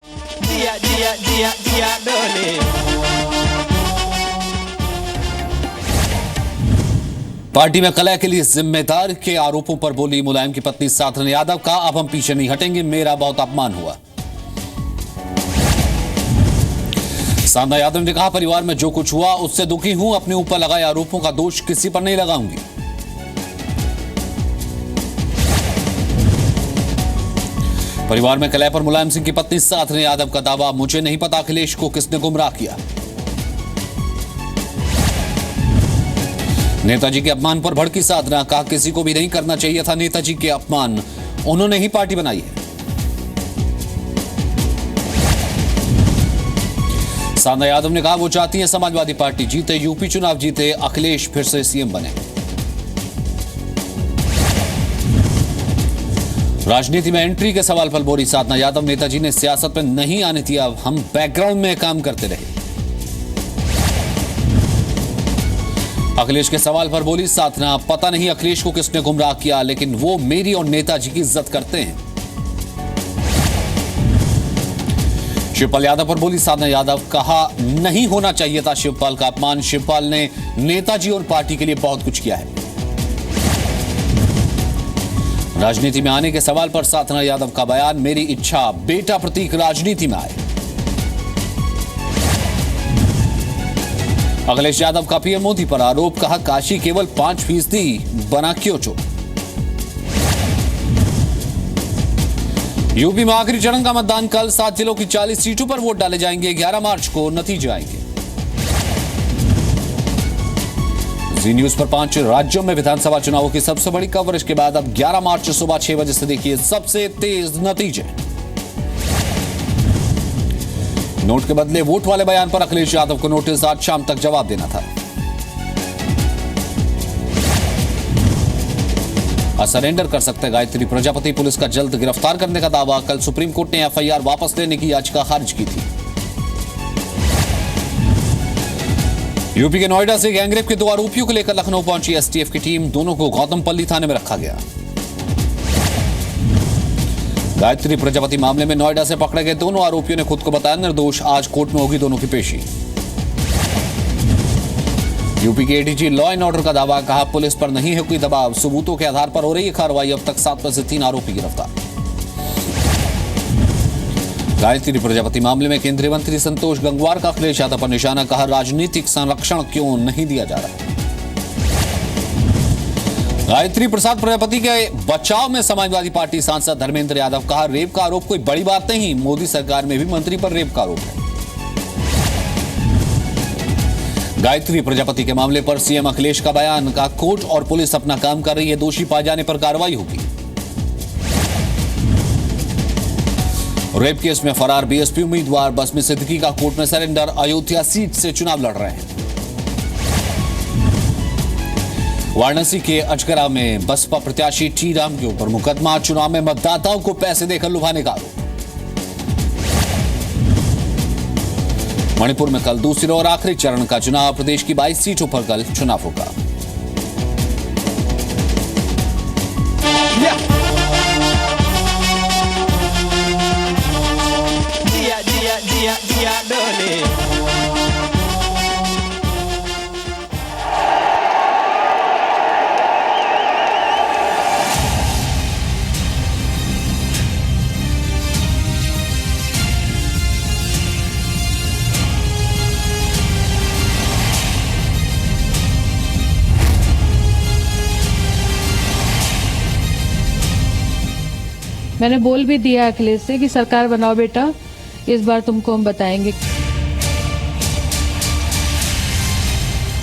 जिया जिया जिया जिया डोले। पार्टी में कलह के लिए जिम्मेदार के आरोपों पर बोली मुलायम की पत्नी साधना यादव का अब हम पीछे नहीं हटेंगे, मेरा बहुत अपमान हुआ। साधना यादव ने कहा परिवार में जो कुछ हुआ उससे दुखी हूं, अपने ऊपर लगाए आरोपों का दोष किसी पर नहीं लगाऊंगी। परिवार में कलह पर मुलायम सिंह की पत्नी साधना यादव का दावा, मुझे नहीं पता अखिलेश को किसने गुमराह किया। नेताजी के अपमान पर भड़की साधना, कहा किसी को भी नहीं करना चाहिए था नेताजी के अपमान, उन्होंने ही पार्टी बनाई है। साधना यादव ने कहा वो चाहती है समाजवादी पार्टी जीते, यूपी चुनाव जीते, अखिलेश फिर से सीएम बने। राजनीति में एंट्री के सवाल पर बोली साधना यादव, नेताजी ने सियासत में नहीं आने दिया, हम बैकग्राउंड में काम करते रहे। अखिलेश के सवाल पर बोली साधना, पता नहीं अखिलेश को किसने गुमराह किया, लेकिन वो मेरी और नेताजी की इज्जत करते हैं। शिवपाल यादव पर बोली साधना यादव, कहा नहीं होना चाहिए था शिवपाल का अपमान, शिवपाल ने नेताजी और पार्टी के लिए बहुत कुछ किया है। राजनीति में आने के सवाल पर साधना यादव का बयान, मेरी इच्छा बेटा प्रतीक राजनीति में आए। अखिलेश यादव का पीएम मोदी पर आरोप, कहा काशी केवल 5% बना क्यों चो। यूपी में आखिरी चरण का मतदान कल, 7 जिलों की 40 सीटों पर वोट डाले जाएंगे, 11 मार्च को नतीजे आएंगे। जी न्यूज पर 5 राज्यों में विधानसभा चुनावों की सबसे बड़ी कवरेज के बाद अब 11 मार्च सुबह 6 बजे से देखिए सबसे तेज नतीजे। नोट के बदले वोट वाले बयान पर अखिलेश यादव को नोटिस, आज शाम तक जवाब देना था। सरेंडर कर सकते गायत्री प्रजापति, पुलिस का जल्द गिरफ्तार करने का दावा, कल सुप्रीम कोर्ट ने एफआईआर वापस लेने की याचिका खारिज की थी। यूपी के नोएडा से गैंगरेप के 2 आरोपियों को लेकर लखनऊ पहुंची एसटीएफ की टीम, दोनों को गौतमपल्ली थाने में रखा गया। गायत्री प्रजापति मामले में नोएडा से पकड़े गए दोनों आरोपियों ने खुद को बताया निर्दोष, आज कोर्ट में होगी दोनों की पेशी। यूपी के एडीजी लॉ एंड ऑर्डर का दावा, कहा पुलिस पर नहीं है कोई दबाव, सबूतों के आधार पर हो रही है कार्रवाई, अब तक 7 में से 3 आरोपी गिरफ्तार। गायत्री प्रजापति मामले में केंद्रीय मंत्री संतोष गंगवार का अखिलेश यादव पर निशाना, कहा राजनीतिक संरक्षण क्यों नहीं दिया जा रहा। गायत्री प्रसाद प्रजापति के बचाव में समाजवादी पार्टी सांसद धर्मेंद्र यादव, कहा रेप का आरोप कोई बड़ी बात नहीं, मोदी सरकार में भी मंत्री पर रेप का आरोप है। गायत्री प्रजापति के मामले पर सीएम अखिलेश का बयान, कहा कोर्ट और पुलिस अपना काम कर रही है, दोषी पाए जाने पर कार्रवाई होगी। रेप केस में फरार बीएसपी उम्मीदवार बसमी सिद्दीकी का कोर्ट में सरेंडर, अयोध्या सीट से चुनाव लड़ रहे हैं। वाराणसी के अजगरा में बसपा प्रत्याशी टी राम के ऊपर मुकदमा, चुनाव में मतदाताओं को पैसे देकर लुभाने का आरोप। मणिपुर में कल दूसरे और आखिरी चरण का चुनाव, प्रदेश की 22 सीटों पर कल चुनाव होगा। जिया जिया जिया जिया डोले। मैंने बोल भी दिया अखिलेश से कि सरकार बनाओ बेटा, इस बार तुमको हम बताएंगे,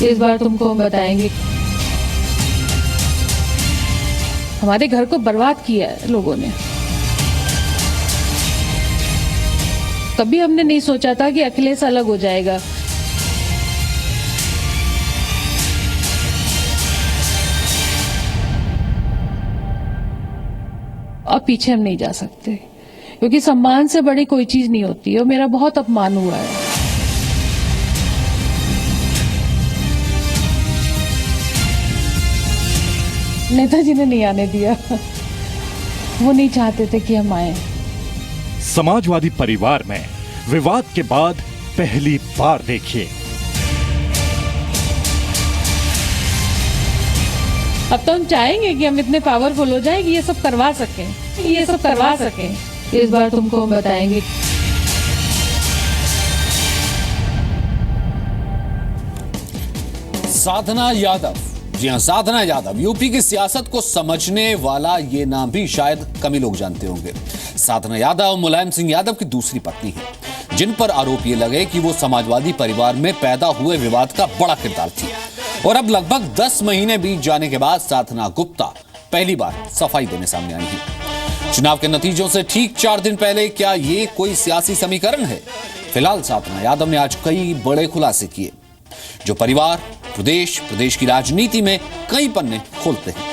इस बार तुमको हम बताएंगे। हमारे घर को बर्बाद किया है लोगों ने। कभी हमने नहीं सोचा था कि अखिलेश अलग हो जाएगा। अब पीछे हम नहीं जा सकते, क्योंकि सम्मान से बड़ी कोई चीज नहीं होती है और मेरा बहुत अपमान हुआ है। नेताजी ने नहीं आने दिया, वो नहीं चाहते थे कि हम आए। समाजवादी परिवार में विवाद के बाद पहली बार देखिए। अब तो हम चाहेंगे कि हम इतने पावरफुल हो जाएं कि ये सब करवा सकें, इस बार तुमको हम बताएंगे। साधना यादव, जी हां, साधना यादव। यूपी की सियासत को समझने वाला ये नाम भी शायद कम ही लोग जानते होंगे। साधना यादव मुलायम सिंह यादव की दूसरी पत्नी है, जिन पर आरोप ये लगे कि वो समाजवादी परिवार में पैदा हुए विवाद का बड़ा किरदार थी। और अब लगभग 10 महीने बीत जाने के बाद साधना गुप्ता पहली बार सफाई देने सामने आई है। चुनाव के नतीजों से ठीक 4 दिन पहले क्या ये कोई सियासी समीकरण है? फिलहाल साधना यादव ने आज कई बड़े खुलासे किए, जो परिवार, प्रदेश की राजनीति में कई पन्ने खोलते हैं।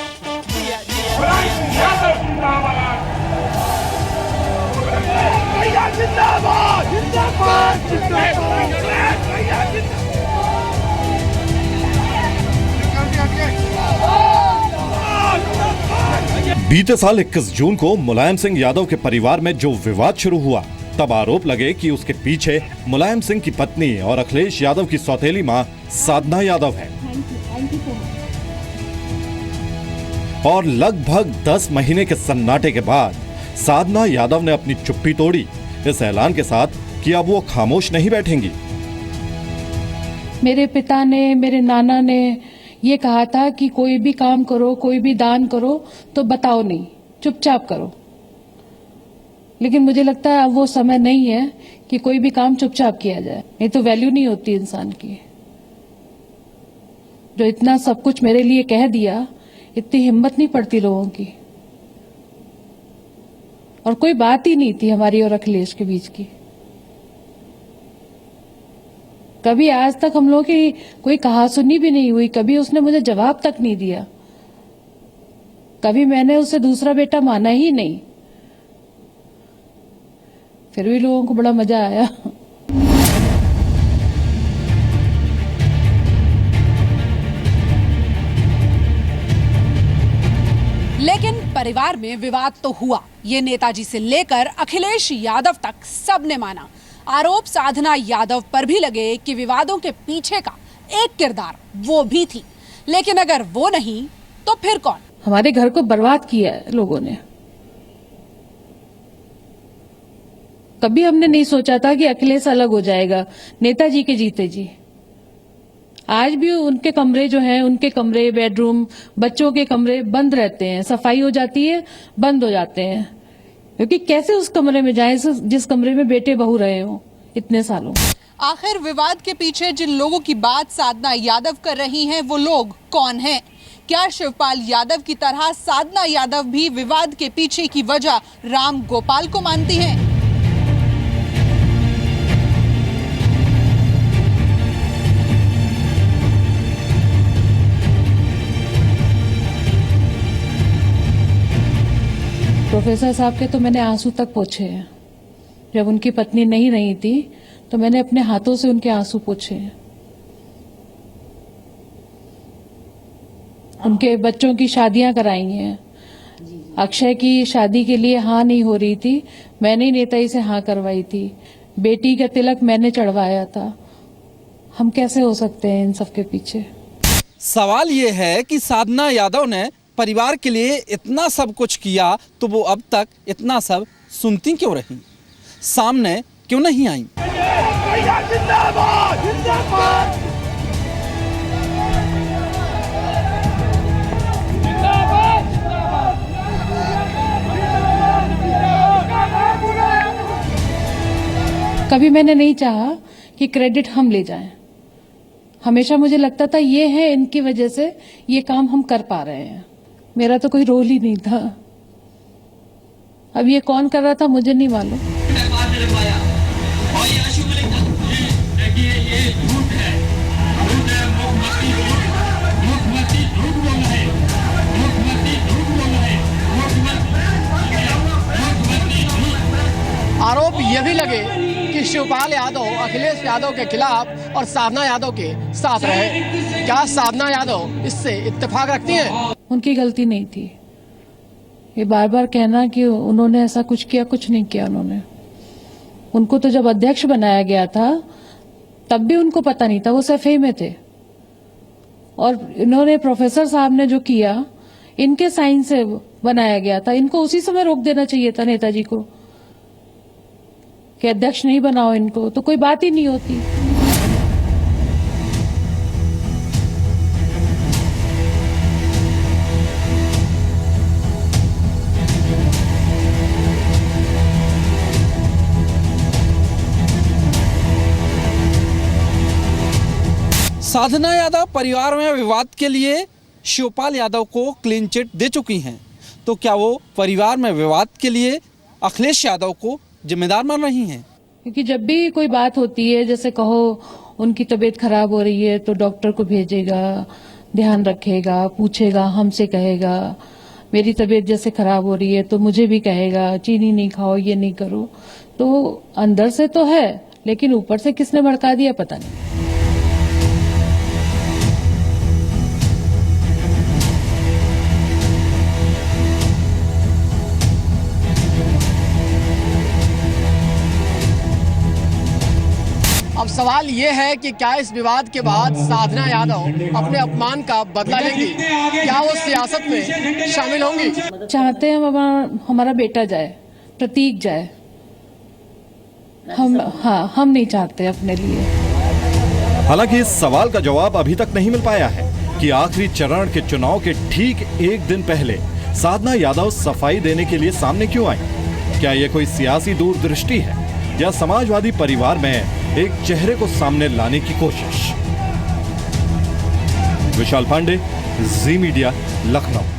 बीते साल 21 जून को मुलायम सिंह यादव के परिवार में जो विवाद शुरू हुआ, तब आरोप लगे कि उसके पीछे मुलायम सिंह की पत्नी और अखिलेश यादव की सौतेली मां साधना यादव है। और लगभग 10 महीने के सन्नाटे के बाद साधना यादव ने अपनी चुप्पी तोड़ी, इस ऐलान के साथ कि अब वो खामोश नहीं बैठेंगी। मेरे पिता ने, मेरे नाना ने ये कहा था कि कोई भी काम करो, कोई भी दान करो तो बताओ नहीं, चुपचाप करो। लेकिन मुझे लगता है अब वो समय नहीं है कि कोई भी काम चुपचाप किया जाए, नहीं तो वैल्यू नहीं होती इंसान की। जो इतना सब कुछ मेरे लिए कह दिया, इतनी हिम्मत नहीं पड़ती लोगों की। और कोई बात ही नहीं थी हमारी और अखिलेश के बीच की। कभी आज तक हम लोगों की कोई कहासुनी भी नहीं हुई, कभी उसने मुझे जवाब तक नहीं दिया, कभी मैंने उसे दूसरा बेटा माना ही नहीं। फिर भी लोगों को बड़ा मजा आया। लेकिन परिवार में विवाद तो हुआ, ये नेताजी से लेकर अखिलेश यादव तक सबने माना। आरोप साधना यादव पर भी लगे कि विवादों के पीछे का एक किरदार वो भी थी। लेकिन अगर वो नहीं तो फिर कौन? हमारे घर को बर्बाद किया है लोगों ने। कभी हमने नहीं सोचा था कि अखिलेश अलग हो जाएगा नेताजी के जीते जी। आज भी उनके कमरे जो हैं, उनके कमरे, बेडरूम, बच्चों के कमरे बंद रहते हैं, सफाई हो जाती है, बंद हो जाते हैं, क्योंकि कैसे उस कमरे में जाएं जिस कमरे में बेटे बहू रहे हो इतने सालों। आखिर विवाद के पीछे जिन लोगों की बात साधना यादव कर रही हैं, वो लोग कौन हैं? क्या शिवपाल यादव की तरह साधना यादव भी विवाद के पीछे की वजह राम गोपाल को मानती हैं? प्रोफेसर साहब के तो मैंने आंसू तक पोंछे हैं। जब उनकी पत्नी नहीं रही थी तो मैंने अपने हाथों से उनके आंसू पोंछे हैं। उनके बच्चों की शादियां कराई हैं। अक्षय की शादी के लिए हाँ नहीं हो रही थी, मैंने ही नेताजी से हाँ करवाई थी। बेटी का तिलक मैंने चढ़वाया था। हम कैसे हो सकते हैं इन सब के पीछे? सवाल ये है कि साधना यादव ने परिवार के लिए इतना सब कुछ किया, तो वो अब तक इतना सब सुनती क्यों रही, सामने क्यों नहीं आई? कभी मैंने नहीं चाहा कि क्रेडिट हम ले जाएं। हमेशा मुझे लगता था ये है इनकी वजह से ये काम हम कर पा रहे हैं। मेरा तो कोई रोल ही नहीं था। अब ये कौन कर रहा था मुझे नहीं मालूम। आरोप ये भी लगे कि शिवपाल यादव अखिलेश यादव के खिलाफ और साधना यादव के साथ रहे। क्या साधना यादव इससे इत्तेफाक रखती हैं? उनकी गलती नहीं थी। ये बार बार कहना कि उन्होंने ऐसा कुछ किया, कुछ नहीं किया उन्होंने। उनको तो जब अध्यक्ष बनाया गया था तब भी उनको पता नहीं था, वो सफे में थे। और इन्होंने प्रोफेसर साहब ने जो किया, इनके साइन से बनाया गया था। इनको उसी समय रोक देना चाहिए था नेताजी को कि अध्यक्ष नहीं बनाओ इनको, तो कोई बात ही नहीं होती। साधना यादव परिवार में विवाद के लिए शिवपाल यादव को क्लीन चिट दे चुकी हैं, तो क्या वो परिवार में विवाद के लिए अखिलेश यादव को जिम्मेदार मान रही हैं? क्योंकि जब भी कोई बात होती है, जैसे कहो उनकी तबीयत खराब हो रही है तो डॉक्टर को भेजेगा, ध्यान रखेगा, पूछेगा, हमसे कहेगा। मेरी तबीयत जैसे खराब हो रही है तो मुझे भी कहेगा चीनी नहीं खाओ, ये नहीं करो। तो अंदर से तो है, लेकिन ऊपर से किसने भड़का दिया पता नहीं। अब सवाल ये है कि क्या इस विवाद के बाद साधना यादव अपने अपमान का बदला लेंगी? क्या वो सियासत में शामिल होंगी? चाहते हैं हमारा बेटा जाए, प्रतीक जाए। हम नहीं चाहते अपने लिए। हालांकि इस सवाल का जवाब अभी तक नहीं मिल पाया है कि आखिरी चरण के चुनाव के ठीक एक दिन पहले साधना यादव सफाई देने के लिए सामने क्यों आई? क्या ये कोई सियासी दूरदृष्टि है या समाजवादी परिवार में एक चेहरे को सामने लाने की कोशिश? विशाल पांडे, जी मीडिया, लखनऊ।